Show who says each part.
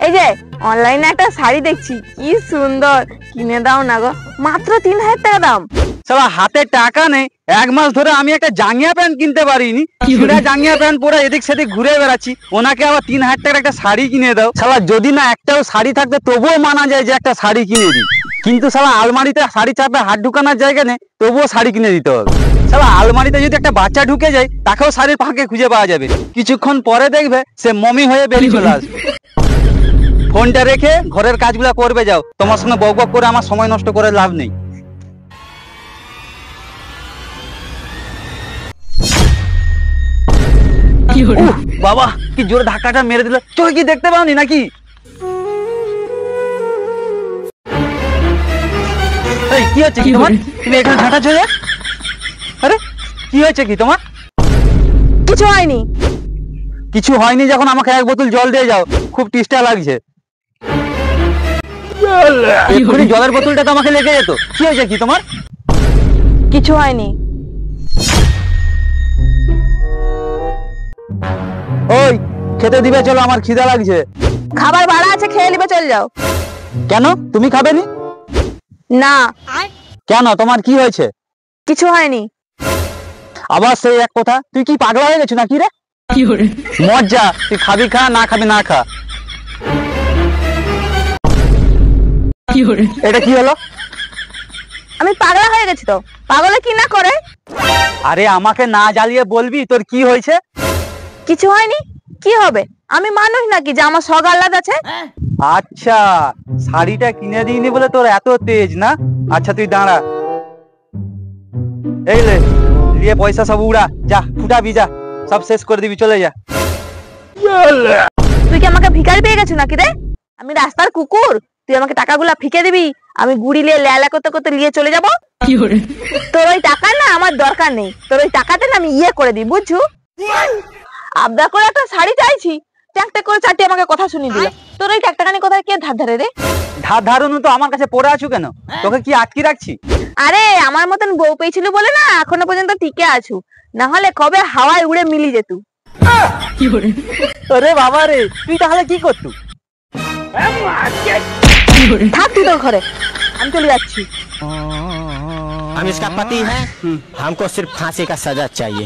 Speaker 1: এই যে অনলাইনে একটা শাড়ি দেখছি, কি সুন্দর, কিনে দাও না গো, মাত্র 3000 টাকা দাম।
Speaker 2: শালা হাতে টাকা নেই, 1 মাস ধরে আমি একটা জাঙ্গিয়া প্যান্ট কিনতে পারিনি, সেটা জাঙ্গিয়া প্যান্ট পরে এদিক সেদিক ঘুরে বেড়াচ্ছি, ওনাকে আবার 3000 টাকার একটা শাড়ি কিনে দাও। শালা যদি না একটাও শাড়ি থাকতে তবুও মানা যায় যে একটা শাড়ি কিনে দিই, কিন্তু শালা আলমারিতে শাড়ি চাপে হাত ঢুকানোর জায়গা নেই, তবুও শাড়ি কিনে দিতে হবে। শালা আলমারিতে যদি একটা বাচ্চা ঢুকে যায়, তাকেও শাড়ির ফাঁকে খুঁজে পাওয়া যাবে, কিছুক্ষণ পরে দেখবে সে মমি হয়ে বেরিয়ে চলে আসবে। ফোনটা রেখে ঘরের কাজগুলা করবে যাও, তোমার সঙ্গে বক বক করে আমার সময় নষ্ট করে লাভ নেই। বাবা কি জোরে ধাক্কাটা মেরে দিল, চোখে কি দেখতে পাওনি নাকি? এই কি হচ্ছে কি তোমার? তুমি এখানে ঝাঁটা ছেড়ে, আরে কি হয়েছে কি তোমার?
Speaker 1: কিছু হয়নি।
Speaker 2: কিছু হয়নি যখন আমাকে 1 বোতল জল দিয়ে যাও, খুব টিস্টা লাগছে। এক্ষুনি জলের বোতলটা তো আমাকে লেগে যেত। কি হয়েছে কি তোমার?
Speaker 1: কিছু হয়নি।
Speaker 2: ওই খেতে দিবে চলো, আমার খিদা লাগছে।
Speaker 1: খাবার বাড়া আছে, খেয়ে নিবে, চল যাও।
Speaker 2: কেন তুমি খাবে নি?
Speaker 1: না।
Speaker 2: কেন, তোমার কি হয়েছে?
Speaker 1: কিছু হয়নি।
Speaker 2: আবার সেই এক কথা, তুই কি পাগলা হয়ে গেছো নাকি রে? মজা, তুই খাবি খা, না খাবি না খা। এটা কি হলো?
Speaker 1: আমি পাগলা হয়ে গেছি তো, পাগলে কি না করে।
Speaker 2: আরে আমাকে না জ্বালিয়ে বলবি তোর কি হয়েছে?
Speaker 1: কিছু হয়নি, কি হবে? আমি মানুষ নাকি যে আমার শখ আহ্লাদ আছে?
Speaker 2: আচ্ছা, শাড়িটা কিনে দিইনি বলে তোর এত তেজ না? আচ্ছা তুই দাঁড়া, এই লে নিয়ে পয়সা সব উড়া, যা ফুটাবি, যা সব শেষ করে দিবি, চলে যা।
Speaker 1: তুই কি আমাকে ভিখারি পেয়ে গেছো নাকি রে? আমি রাস্তার কুকুর, তুই আমাকে টাকাগুলা ফিকে দিবি, আমি গুড়ি নিয়ে লেলা করতে করতে নিয়ে চলে যাবো? তোর ওই টাকা না আমার দরকার নেই, তোর ওই টাকাতে না আমি ইয়ে করে দিই, বুঝছো? আবদা করে একটা শাড়ি চাইছি, ট্যাকট্যাক করে 4টি আমাকে কথা শুনিয়ে দিল। তোর ওই টাকাটাকানি কোথায় কে ধার ধারে রে?
Speaker 2: ধার ধারুন তো আমার কাছে পড়ে আছো কেন? তোকে কি আটকে রাখছি?
Speaker 1: আরে আমার মতন বউ পেয়েছিল বলে না এখনো পর্যন্ত টিকে আছো, না হলে কবে হাওয়ায় উড়ে মিলি যেত।
Speaker 2: আরে বাবা রে, তুই তাহলে কি করতু?
Speaker 1: থাক তুই তোর ঘরে, আমি চলে যাচ্ছি।
Speaker 3: हम इसका पति है, हमको सिर्फ फांसी का सजा चाहिए।